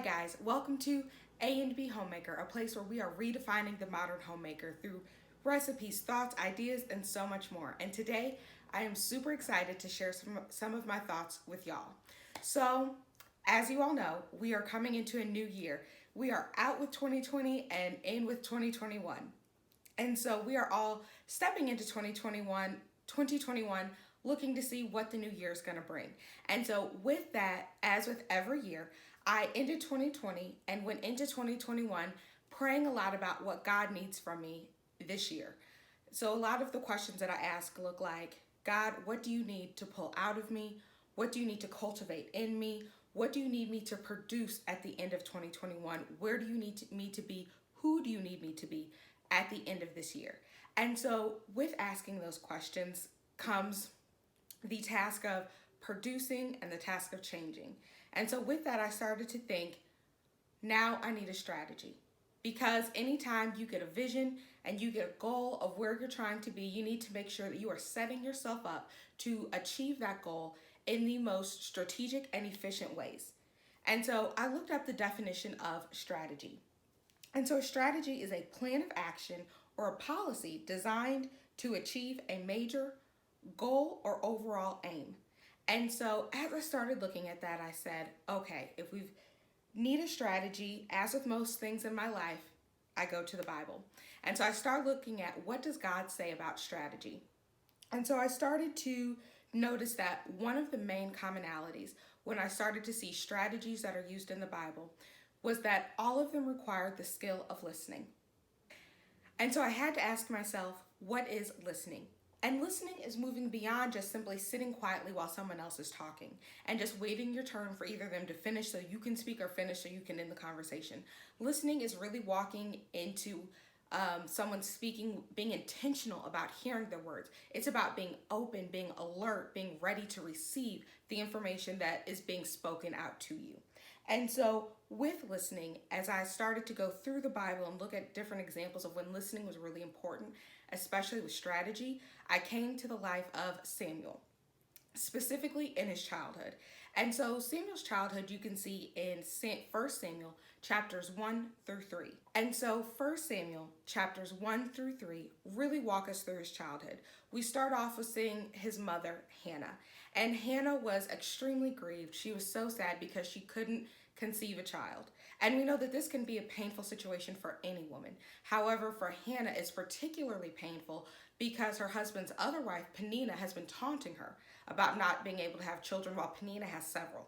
guys, welcome to A&B Homemaker, a place where we are redefining the modern homemaker through recipes, thoughts, ideas, and so much more. And today, I am super excited to share some of my thoughts with y'all. So, as you all know, we are coming into a new year. We are out with 2020 and in with 2021. And so we are all stepping into 2021, looking to see what the new year is going to bring. And so with that, as with every year, I ended 2020 and went into 2021 praying a lot about what God needs from me this year. So a lot of the questions that I ask look like, God, what do you need to pull out of me? What do you need to cultivate in me? What do you need me to produce at the end of 2021? Where do you need me to be? Who do you need me to be at the end of this year? And so with asking those questions comes the task of producing and the task of changing. And so with that, I started to think, now I need a strategy. Because anytime you get a vision and you get a goal of where you're trying to be, you need to make sure that you are setting yourself up to achieve that goal in the most strategic and efficient ways. And so I looked up the definition of strategy. And so a strategy is a plan of action or a policy designed to achieve a major goal or overall aim. And so as I started looking at that, I said, okay, if we need a strategy, as with most things in my life, I go to the Bible. And so I started looking at what does God say about strategy. And so I started to notice that one of the main commonalities when I started to see strategies that are used in the Bible was that all of them required the skill of listening. And so I had to ask myself, what is listening? And listening is moving beyond just simply sitting quietly while someone else is talking and just waiting your turn for either them to finish so you can speak or finish so you can end the conversation. Listening is really walking into someone speaking, being intentional about hearing their words. It's about being open, being alert, being ready to receive the information that is being spoken out to you. And so with listening, as I started to go through the Bible and look at different examples of when listening was really important, especially with strategy, I came to the life of Samuel, specifically in his childhood. And so Samuel's childhood you can see in 1 Samuel chapters 1 through 3. And so 1 Samuel chapters 1 through 3 really walk us through his childhood. We start off with seeing his mother, Hannah. And Hannah was extremely grieved. She was so sad because she couldn't conceive a child. And we know that this can be a painful situation for any woman. However, for Hannah, it's particularly painful because her husband's other wife, Peninnah, has been taunting her about not being able to have children while Peninnah has several.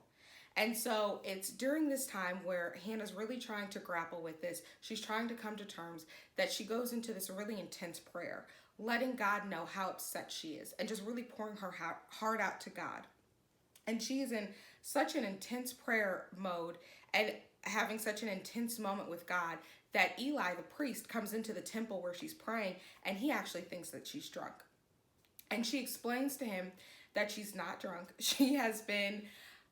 And so it's during this time where Hannah's really trying to grapple with this. She's trying to come to terms that she goes into this really intense prayer, letting God know how upset she is and just really pouring her heart out to God. And she is in such an intense prayer mode and having such an intense moment with God that Eli, the priest, comes into the temple where she's praying and he actually thinks that she's drunk. And she explains to him that she's not drunk. She has been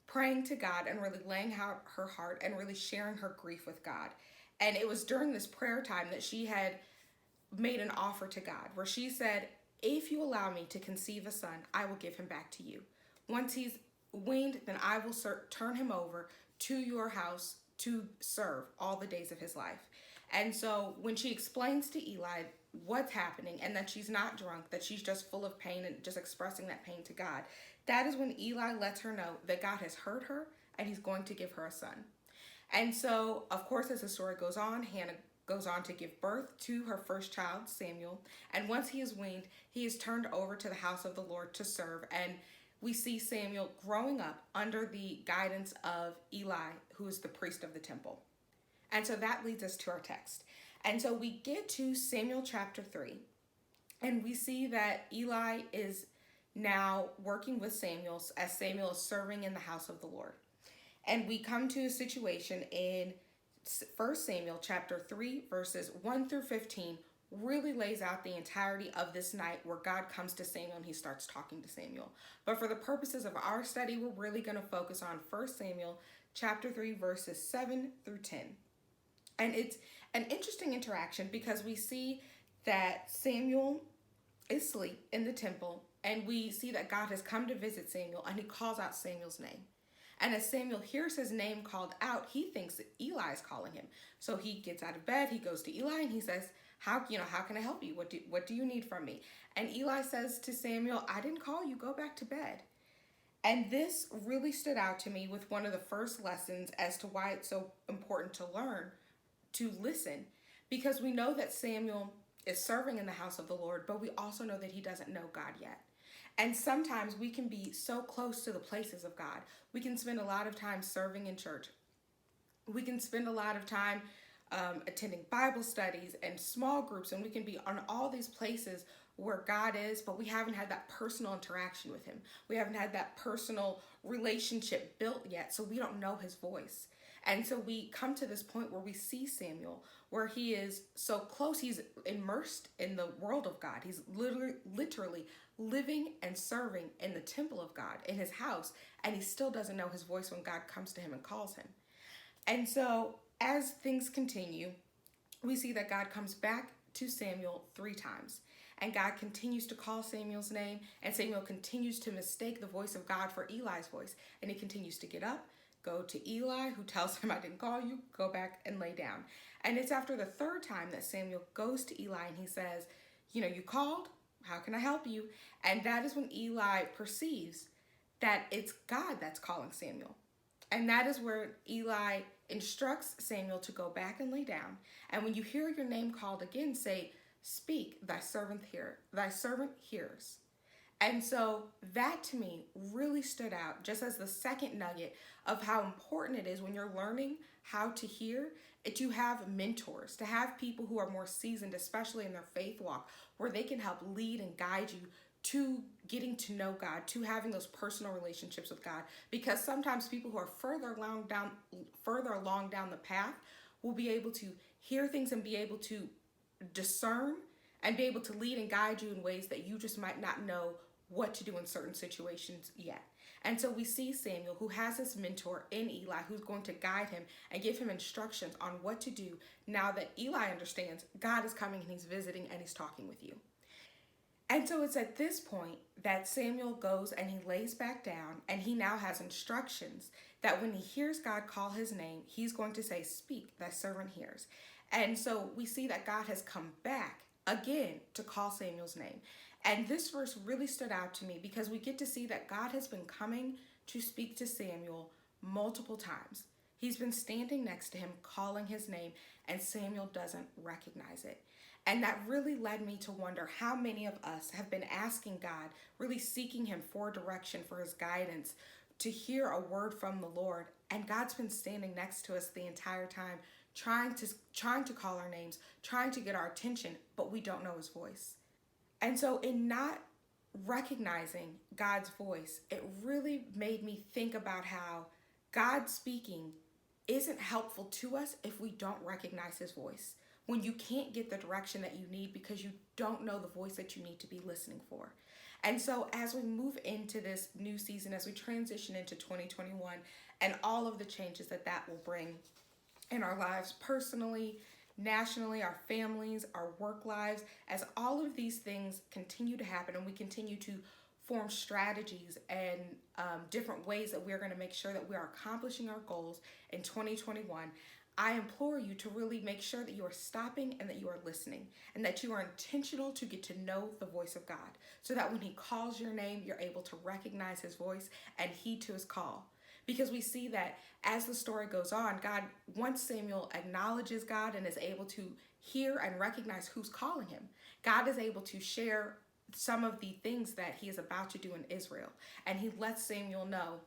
praying to God and really laying out her heart and really sharing her grief with God. And it was during this prayer time that she had made an offer to God where she said, if you allow me to conceive a son, I will give him back to you. Once he's weaned, then I will turn him over to your house to serve all the days of his life. And so when she explains to Eli what's happening and that she's not drunk, that she's just full of pain and just expressing that pain to God, that is when Eli lets her know that God has heard her and he's going to give her a son. And so, of course, as the story goes on, Hannah goes on to give birth to her first child, Samuel. And once he is weaned, he is turned over to the house of the Lord to serve. And we see Samuel growing up under the guidance of Eli, who is the priest of the temple. And so that leads us to our text. And so we get to Samuel chapter 3, and we see that Eli is now working with Samuel as Samuel is serving in the house of the Lord. And we come to a situation in 1 Samuel chapter 3, verses 1 through 15, really lays out the entirety of this night where God comes to Samuel and he starts talking to Samuel. But for the purposes of our study, we're really going to focus on 1 Samuel chapter 3, verses 7 through 10. And it's an interesting interaction because we see that Samuel is asleep in the temple and we see that God has come to visit Samuel and he calls out Samuel's name. And as Samuel hears his name called out, he thinks that Eli is calling him. So he gets out of bed, he goes to Eli, and he says, how can I help you? What do you need from me? And Eli says to Samuel, I didn't call you, go back to bed. And this really stood out to me with one of the first lessons as to why it's so important to learn to listen, because we know that Samuel is serving in the house of the Lord, but we also know that he doesn't know God yet. And sometimes we can be so close to the places of God. We can spend a lot of time serving in church. We can spend a lot of time attending Bible studies and small groups, and we can be on all these places where God is, but we haven't had that personal interaction with him. We haven't had that personal relationship built yet, so we don't know his voice. And so we come to this point where we see Samuel, where he is so close, he's immersed in the world of God. He's literally living and serving in the temple of God, in his house, and he still doesn't know his voice when God comes to him and calls him. And so as things continue, we see that God comes back to Samuel 3 times. And God continues to call Samuel's name, and Samuel continues to mistake the voice of God for Eli's voice. And he continues to get up, go to Eli, who tells him, I didn't call you, go back and lay down. And it's after the 3rd time that Samuel goes to Eli and he says, you called, how can I help you? And that is when Eli perceives that it's God that's calling Samuel. And that is where Eli instructs Samuel to go back and lay down. And when you hear your name called again, say, speak, thy servant hears. And so that to me really stood out just as the second nugget of how important it is when you're learning how to hear, to have mentors, to have people who are more seasoned, especially in their faith walk, where they can help lead and guide you to getting to know God, to having those personal relationships with God. Because sometimes people who are further along down the path will be able to hear things and be able to discern and be able to lead and guide you in ways that you just might not know what to do in certain situations yet. And so we see Samuel, who has this mentor in Eli, who's going to guide him and give him instructions on what to do now that Eli understands God is coming and he's visiting and he's talking with you. And so it's at this point that Samuel goes and he lays back down, and he now has instructions that when he hears God call his name, he's going to say, speak, thy servant hears. And so we see that God has come back again to call Samuel's name. And this verse really stood out to me because we get to see that God has been coming to speak to Samuel multiple times. He's been standing next to him, calling his name, and Samuel doesn't recognize it. And that really led me to wonder how many of us have been asking God, really seeking him for direction, for his guidance, to hear a word from the Lord. And God's been standing next to us the entire time, trying to call our names, trying to get our attention, but we don't know his voice. And so in not recognizing God's voice, it really made me think about how God speaking isn't helpful to us if we don't recognize his voice. When you can't get the direction that you need because you don't know the voice that you need to be listening for. And so as we move into this new season, as we transition into 2021 and all of the changes that will bring in our lives personally, nationally, our families, our work lives, as all of these things continue to happen and we continue to form strategies and different ways that we're going to make sure that we are accomplishing our goals in 2021, I implore you to really make sure that you are stopping and that you are listening and that you are intentional to get to know the voice of God so that when he calls your name, you're able to recognize his voice and heed to his call. Because we see that as the story goes on, God, once Samuel acknowledges God and is able to hear and recognize who's calling him, God is able to share some of the things that he is about to do in Israel. And he lets Samuel know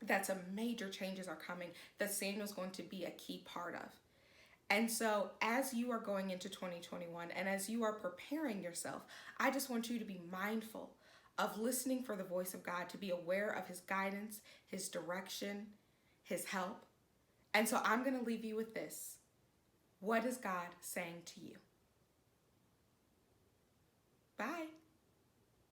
that some major changes are coming that Samuel's going to be a key part of. And so as you are going into 2021 and as you are preparing yourself, I just want you to be mindful of listening for the voice of God, to be aware of his guidance, his direction, his help. And so I'm going to leave you with this. What is God saying to you? Bye.